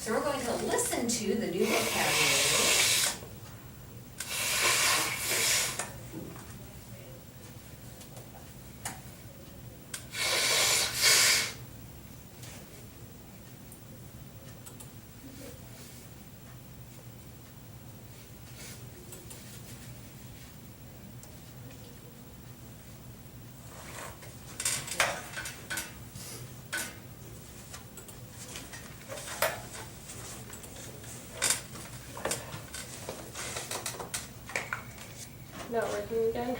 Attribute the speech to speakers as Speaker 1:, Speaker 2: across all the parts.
Speaker 1: So we're going to listen to the new vocabulary.
Speaker 2: Not working again.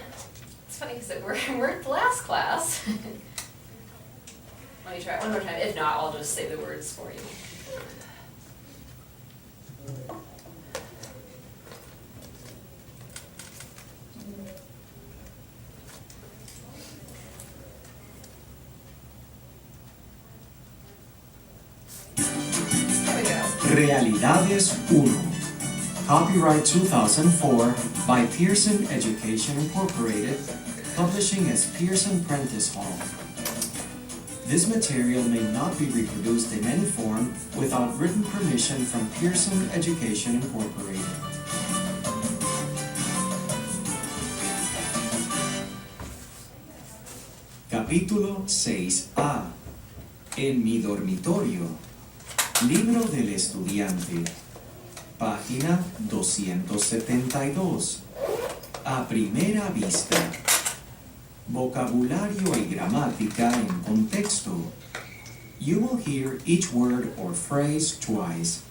Speaker 1: It's funny because we're at the last class. Let me try it one more time. If not, I'll just say the words for you. There we go.
Speaker 3: Realidades 1. Copyright 2004 by Pearson Education Incorporated, publishing as Pearson Prentice Hall. This material may not be reproduced in any form without written permission from Pearson Education Incorporated. Capítulo 6A. En mi dormitorio. Libro del estudiante. Página 272. A primera vista. Vocabulario y gramática en contexto. You will hear each word or phrase twice.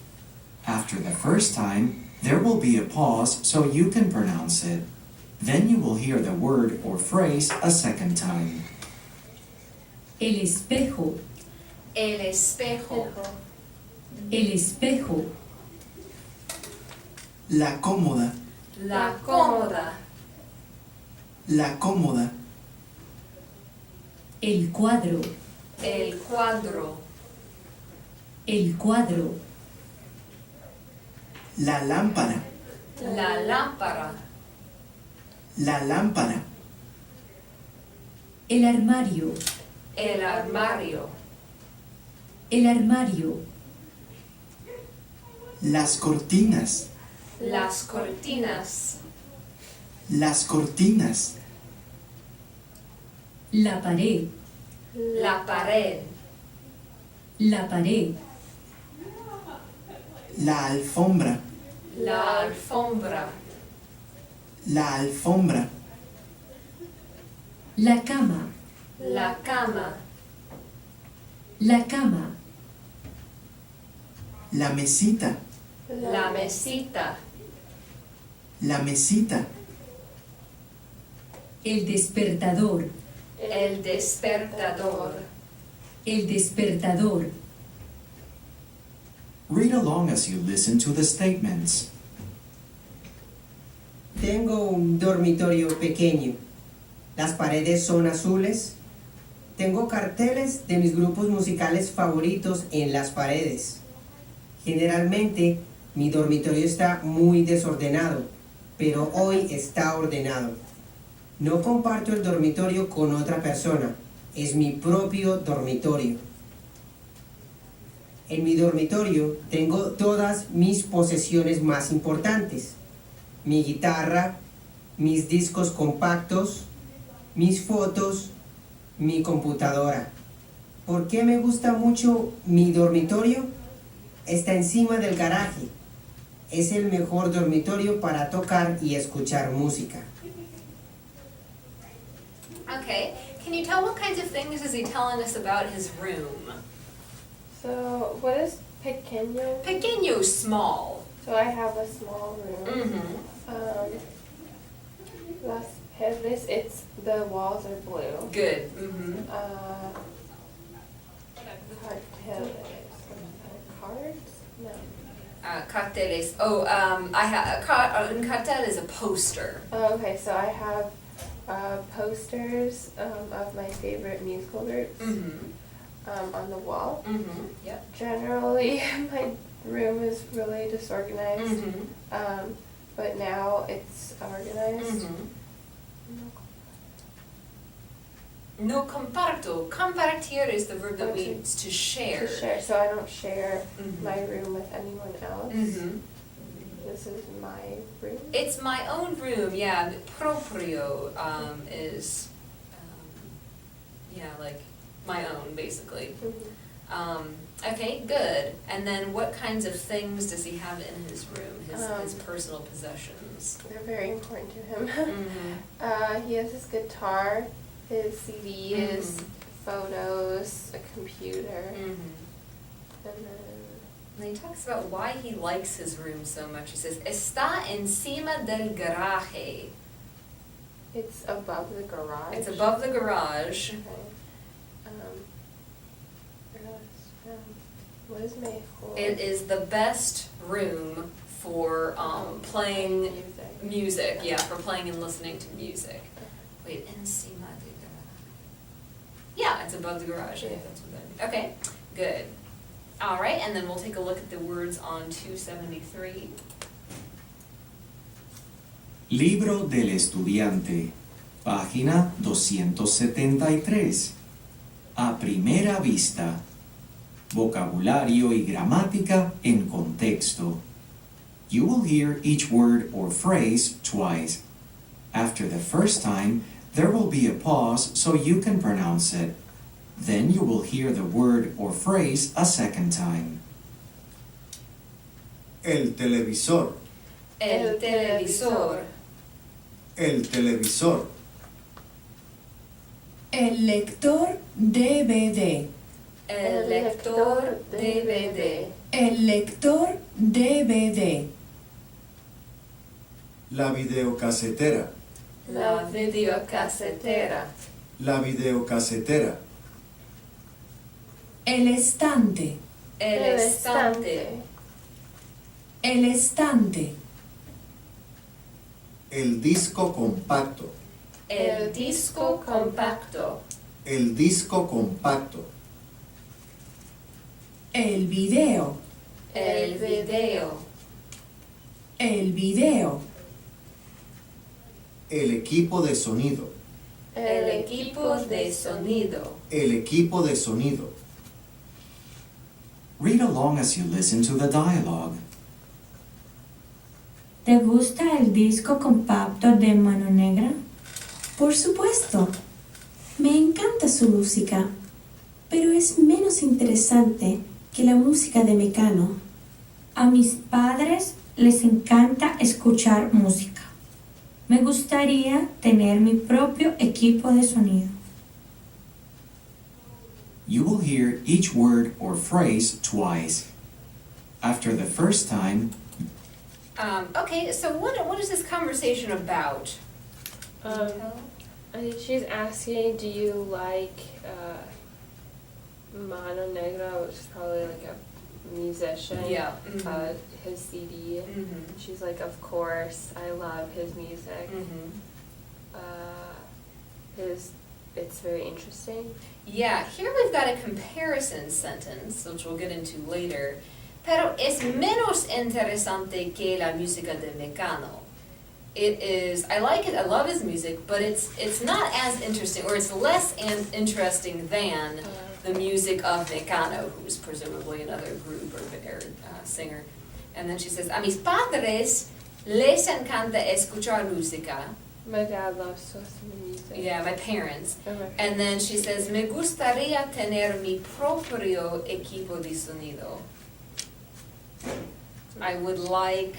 Speaker 3: After the first time, there will be a pause so you can pronounce it. Then you will hear the word or phrase a second time.
Speaker 4: El espejo,
Speaker 1: El espejo.
Speaker 4: el espejo,
Speaker 3: La cómoda.
Speaker 1: La cómoda.
Speaker 3: La cómoda.
Speaker 4: el cuadro,
Speaker 1: El cuadro.
Speaker 4: el cuadro,
Speaker 3: La lámpara.
Speaker 1: La lámpara.
Speaker 3: La lámpara.
Speaker 4: el armario,
Speaker 1: El armario.
Speaker 4: el armario,
Speaker 3: Las cortinas.
Speaker 1: Las cortinas.
Speaker 3: Las cortinas.
Speaker 4: la pared,
Speaker 1: La pared.
Speaker 4: la pared,
Speaker 3: La alfombra.
Speaker 1: La alfombra.
Speaker 3: La alfombra.
Speaker 4: la cama,
Speaker 1: La cama.
Speaker 4: la cama,
Speaker 3: La mesita.
Speaker 1: La mesita.
Speaker 3: La mesita.
Speaker 4: el despertador,
Speaker 1: El despertador.
Speaker 4: el despertador.
Speaker 3: Read along as you listen to the statements.
Speaker 5: Tengo un dormitorio pequeño. Las paredes son azules. Tengo carteles de mis grupos musicales favoritos en las paredes. Generalmente, mi dormitorio está muy desordenado, pero hoy está ordenado. No comparto el dormitorio con otra persona. Es mi propio dormitorio. En mi dormitorio tengo todas mis posesiones más importantes. Mi guitarra, mis discos compactos, mis fotos, mi computadora. ¿Por qué me gusta mucho mi dormitorio? Está encima del garaje. Es el mejor dormitorio para tocar y escuchar música.
Speaker 1: Okay. Can you tell what kinds of things is he telling us about his room?
Speaker 2: So what is pequeño?
Speaker 1: Pequeño, small.
Speaker 2: So I have a small room.
Speaker 1: Mm-hmm.
Speaker 2: Las paredes, it's the walls are blue.
Speaker 1: Good. Mm-hmm.
Speaker 2: Carteles. Cards? No.
Speaker 1: Carteles. Oh, I have un cartel is a poster.
Speaker 2: Oh, okay, so I have posters of my favorite musical groups
Speaker 1: Mm-hmm.
Speaker 2: on the wall.
Speaker 1: Mm-hmm. Yep.
Speaker 2: Generally, my room is really disorganized,
Speaker 1: Mm-hmm.
Speaker 2: but now it's organized.
Speaker 1: Mm-hmm. No comparto. Compartir is the verb that
Speaker 2: Okay.
Speaker 1: means to share.
Speaker 2: To share, so I don't share
Speaker 1: Mhm.
Speaker 2: my room with anyone else.
Speaker 1: Mhm.
Speaker 2: This is my room.
Speaker 1: It's my own room, yeah. Proprio is, yeah, like my own, basically.
Speaker 2: Mhm.
Speaker 1: Okay, good. And then what kinds of things does he have in his room, his
Speaker 2: Um,
Speaker 1: personal possessions?
Speaker 2: They're very important to him.
Speaker 1: Mhm.
Speaker 2: He has his guitar, his CDs,
Speaker 1: Mhm.
Speaker 2: photos, a computer,
Speaker 1: Mhm.
Speaker 2: and then
Speaker 1: And he talks about why he likes his room so much. He says, está encima del garaje.
Speaker 2: it's above the garage.
Speaker 1: It's above the garage.
Speaker 2: Okay. Where else? What is mejor?
Speaker 1: It is the best room for playing music, yeah, for playing and listening to music. Wait, encima del garage. Yeah, it's above the garage. I think that's what that means. Okay, good. All right, and then we'll take a look at the words on 273.
Speaker 3: Libro del Estudiante, página 273. A primera vista. Vocabulario y gramática en contexto. You will hear each word or phrase twice. After the first time, there will be a pause so you can pronounce it. Then you will hear the word or phrase a second time.
Speaker 6: El televisor,
Speaker 1: El televisor.
Speaker 6: el televisor,
Speaker 7: El lector DVD.
Speaker 1: El lector DVD.
Speaker 7: El lector DVD.
Speaker 6: la videocasetera,
Speaker 1: La videocasetera.
Speaker 6: la videocasetera,
Speaker 7: El estante.
Speaker 1: El estante.
Speaker 7: El estante.
Speaker 6: el disco compacto,
Speaker 1: El disco compacto.
Speaker 6: el disco compacto,
Speaker 7: El video.
Speaker 1: El video.
Speaker 7: El video.
Speaker 6: el equipo de sonido,
Speaker 1: El equipo de sonido.
Speaker 6: el equipo de sonido,
Speaker 3: Read along as you listen to the dialogue.
Speaker 8: ¿Te gusta el disco compacto de Mano Negra? Por supuesto. Me encanta su música, pero es menos interesante que la música de Mecano. A mis padres les encanta escuchar música. Me gustaría tener mi propio equipo de sonido.
Speaker 3: You will hear each word or phrase twice. After the first time,
Speaker 1: Okay, so what is this conversation about?
Speaker 2: I think she's asking, do you like Mano Negra, which is probably like a musician?
Speaker 1: Yeah.
Speaker 2: His CD.
Speaker 1: Mhm.
Speaker 2: She's like, of course, I love his music.
Speaker 1: Mhm.
Speaker 2: It's very interesting.
Speaker 1: Yeah, here we've got a comparison sentence, which we'll get into later. Pero es menos interesante que la música de Mecano. It is, I like it, I love his music, but it's not as interesting, or it's less interesting than the music of Mecano, who's presumably another group or singer. And then she says, a mis padres les encanta escuchar música.
Speaker 2: My dad loves to listen to music.
Speaker 1: Yeah, my parents.
Speaker 2: Okay.
Speaker 1: And then she says, me gustaría tener mi propio equipo de sonido. I would like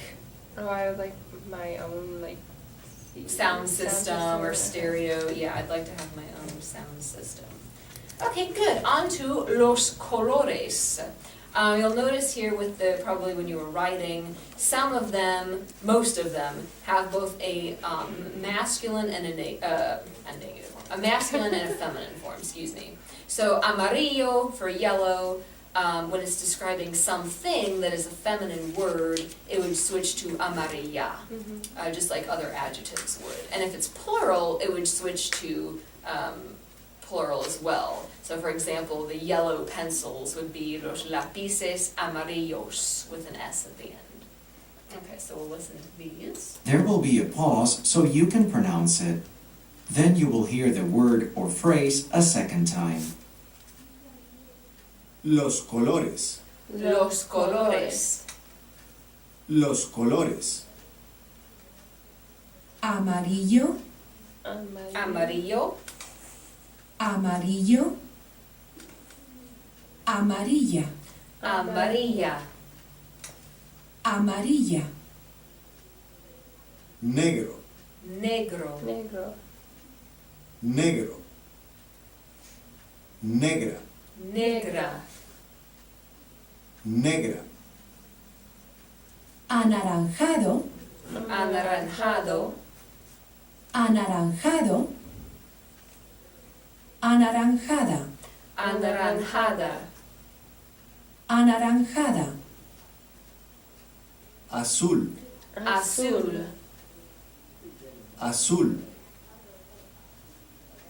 Speaker 2: I would like my own
Speaker 1: sound system or stereo. Yeah, I'd like to have my own sound system. Okay, good. On to los colores. You'll notice here with probably when you were writing, some of them, most of them, have both a masculine and a negative form. A masculine and a feminine form, excuse me. So amarillo for yellow, when it's describing something that is a feminine word, it would switch to amarilla, just like other adjectives would. And if it's plural, it would switch to plural as well. So for example, the yellow pencils would be los lápices amarillos with an S at the end. Okay, so we'll listen to these.
Speaker 3: there will be a pause so you can pronounce it. Then you will hear the word or phrase a second time.
Speaker 6: Los colores.
Speaker 1: Los colores.
Speaker 6: Los colores.
Speaker 7: Amarillo,
Speaker 1: Amarillo.
Speaker 7: amarillo, amarilla,
Speaker 1: Amarilla.
Speaker 7: amarilla,
Speaker 6: Negro.
Speaker 1: Negro.
Speaker 2: Negro.
Speaker 6: Negro. Negra.
Speaker 1: Negra.
Speaker 6: Negra.
Speaker 7: anaranjado,
Speaker 1: Anaranjado.
Speaker 7: anaranjado, anaranjada,
Speaker 1: Anaranjada.
Speaker 7: anaranjada,
Speaker 6: Azul.
Speaker 1: Azul.
Speaker 6: Azul.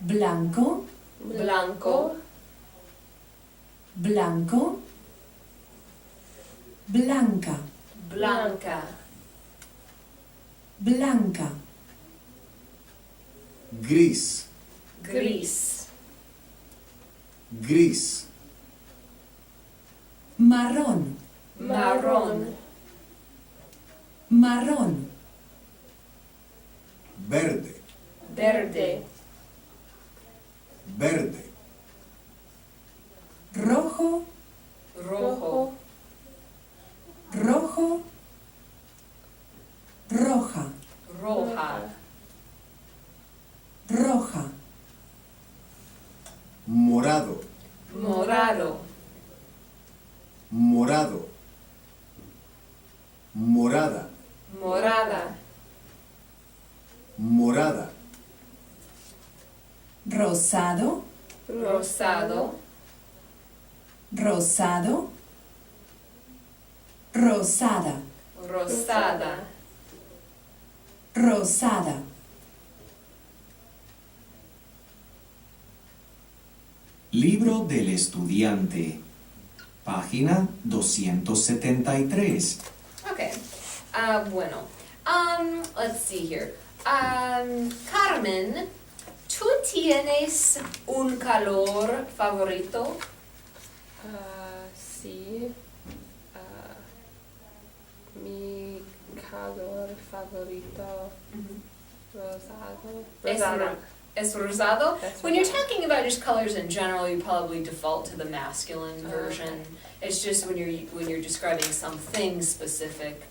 Speaker 7: blanco,
Speaker 1: Blanco.
Speaker 7: blanco, blanca,
Speaker 1: Blanca.
Speaker 7: blanca,
Speaker 6: Gris.
Speaker 1: Gris.
Speaker 6: Gris.
Speaker 7: marrón,
Speaker 1: Marrón.
Speaker 7: marrón,
Speaker 6: Verde.
Speaker 1: Verde.
Speaker 6: Verde.
Speaker 7: rojo,
Speaker 1: Rojo.
Speaker 7: rojo, roja,
Speaker 1: Roja.
Speaker 7: roja,
Speaker 6: Morado.
Speaker 1: Morado.
Speaker 6: Morado. Morada.
Speaker 1: Morada.
Speaker 6: Morada.
Speaker 7: rosado,
Speaker 1: Rosado.
Speaker 7: rosado, rosada,
Speaker 1: Rosada.
Speaker 7: rosada,
Speaker 3: Libro del estudiante. Página 273.
Speaker 1: Okay. Bueno. Let's see here. Carmen, ¿tú tienes un color favorito?
Speaker 2: Sí. Mi color favorito rosado.
Speaker 1: Es
Speaker 2: Rosado.
Speaker 1: ro- Es rosado?
Speaker 2: That's
Speaker 1: When you're
Speaker 2: rosado.
Speaker 1: talking about just colors in general, you probably default to the masculine version. It's just when you're describing something specific,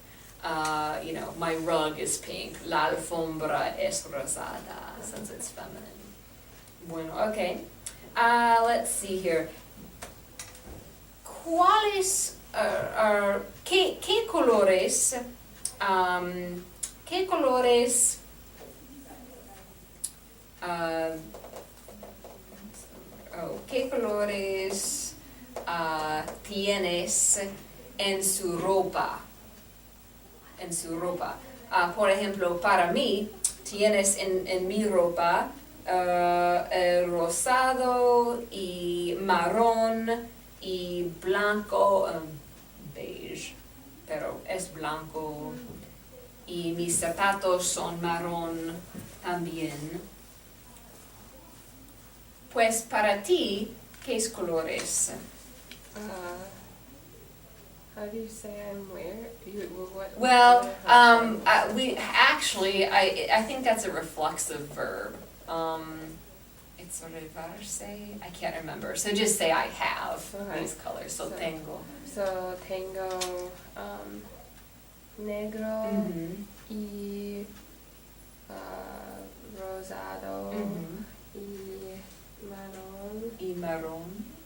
Speaker 1: you know, my rug is pink, la alfombra es rosada, since it's feminine. Bueno, okay. Let's see here. ¿Cuáles qué colores ¿qué colores tienes en su ropa? En su ropa. Por ejemplo, para mí, tienes en mi ropa el rosado y marrón y blanco, beige, pero es blanco. Y mis zapatos son marrón también. Pues para ti, ¿qué es colores?
Speaker 2: How do you say I'm where? What?
Speaker 1: Well,
Speaker 2: how-
Speaker 1: we actually, I think that's a reflexive verb. It's revarse, I can't remember. So just say I have
Speaker 2: Okay.
Speaker 1: these colors. So
Speaker 2: So-
Speaker 1: tengo.
Speaker 2: So tengo negro
Speaker 1: Mhm.
Speaker 2: y rosado
Speaker 1: Mhm.
Speaker 2: y marrón.
Speaker 1: Y marrón.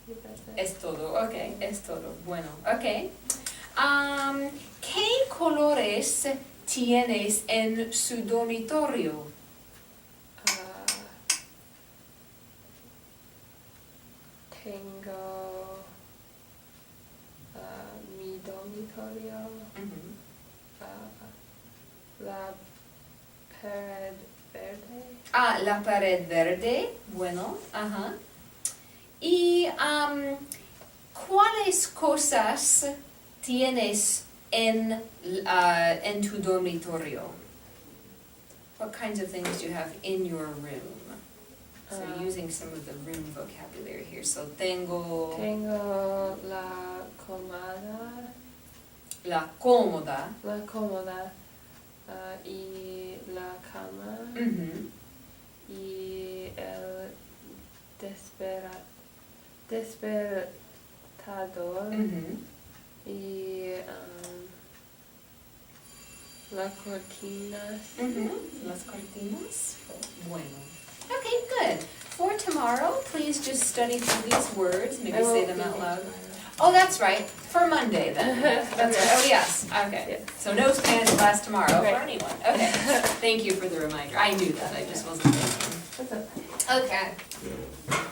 Speaker 2: y that's it.
Speaker 1: Es todo, okay, es todo. Bueno, okay. ¿Qué colores tienes en su dormitorio?
Speaker 2: Tengo mi dormitorio,
Speaker 1: Mhm.
Speaker 2: la pared verde.
Speaker 1: La pared verde, bueno, ajá. ¿Y cuáles cosas tienes en tu dormitorio? What kinds of things do you have in your room? So
Speaker 2: Um,
Speaker 1: using some of the room vocabulary here. So tengo
Speaker 2: Tengo la cómoda,
Speaker 1: la cómoda.
Speaker 2: y la cama
Speaker 1: Mhm.
Speaker 2: y el despertador
Speaker 1: Mhm.
Speaker 2: y las cortinas.
Speaker 1: Mhm. Las cortinas. Bueno. Okay, good. For tomorrow, please just study through these words. Maybe
Speaker 2: I
Speaker 1: say
Speaker 2: won't
Speaker 1: them
Speaker 2: be
Speaker 1: out
Speaker 2: here
Speaker 1: loud.
Speaker 2: tomorrow.
Speaker 1: Oh, that's right. For Monday then. That's right. Oh, yes. Okay.
Speaker 2: Yes.
Speaker 1: So no Spanish class tomorrow
Speaker 2: Right.
Speaker 1: for anyone. Okay. Thank you for the reminder. I knew that. I just wasn't thinking.
Speaker 2: That's okay.
Speaker 1: Okay.